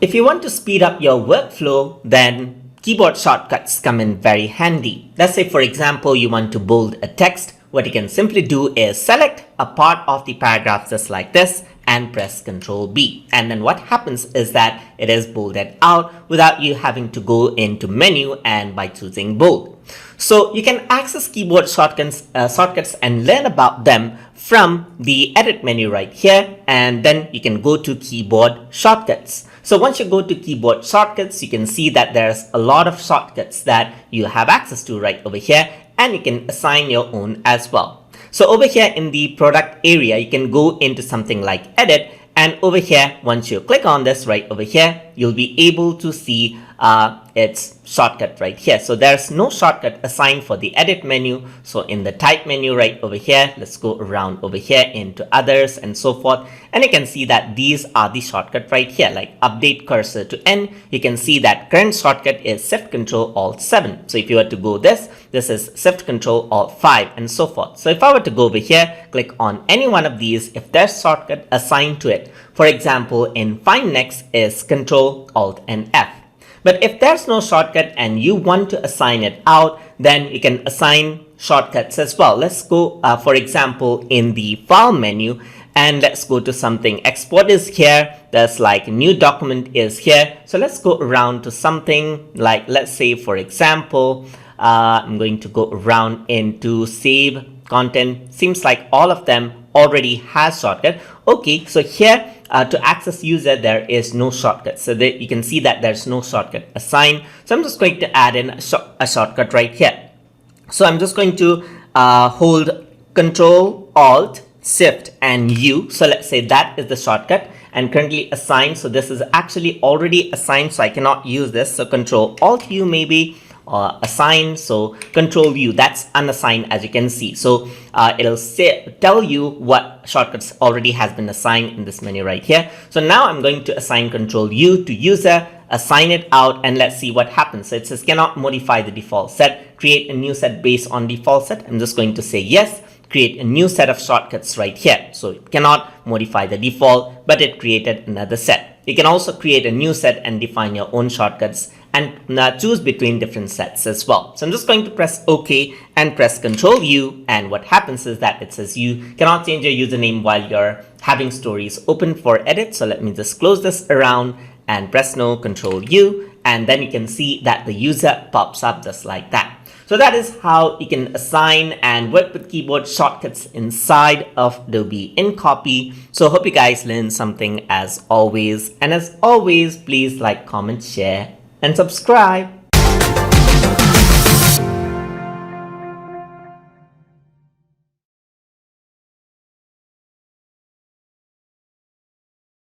If you want to speed up your workflow, then keyboard shortcuts come in very handy. Let's say, for example, you want to bold a text. What you can simply do is select a part of the paragraph just like this and press Ctrl B. And then what happens is that it is bolded out without you having to go into menu and by choosing bold. So you can access keyboard shortcuts and learn about them from the edit menu right here, and then you can go to keyboard shortcuts. So once you go to keyboard shortcuts, you can see that there's a lot of shortcuts that you have access to right over here, and you can assign your own as well. So over here in the product area, you can go into something like edit, and over here, once you click on this right over here, you'll be able to see its shortcut right here. So there's no shortcut assigned for the edit menu. So in the type menu right over here, let's go around over here into others and so forth. And you can see that these are the shortcut right here, like update cursor to end. You can see that current shortcut is Shift Control Alt 7. So if you were to go this is Shift Control Alt 5 and so forth. So if I were to go over here, click on any one of these, if there's shortcut assigned to it, for example, in Find Next is Control Alt and F. But if there's no shortcut and you want to assign it out, then you can assign shortcuts as well. Let's go, for example, in the file menu, and let's go to something. Export is here. There's like new document is here. So let's go around to something like, let's say, for example, I'm going to go around into save content. Seems like all of them already has shortcut. Okay, so here to access user, there is no shortcut. So that you can see that there's no shortcut assigned. So I'm just going to add in a shortcut right here. So I'm just going to hold Control Alt Shift and U. So let's say that is the shortcut and currently assigned. So this is actually already assigned, so I cannot use this. So Control Alt U maybe, or assign. So Control U, that's unassigned, as you can see. So it'll tell you what shortcuts already has been assigned in this menu right here. So now I'm going to assign Control U to user, assign it out, and let's see what happens. So it says cannot modify the default set, create a new set based on default set. I'm just going to say yes, create a new set of shortcuts right here. So it cannot modify the default, but it created another set. You can also create a new set and define your own shortcuts and choose between different sets as well. So I'm just going to press OK and press Control U, and what happens is that it says you cannot change your username while you're having stories open for edit. So let me just close this around and press no, Control U, and then you can see that the user pops up just like that. So that is how you can assign and work with keyboard shortcuts inside of Adobe InCopy. So hope you guys learned something as always. And as always, please like, comment, share, and subscribe.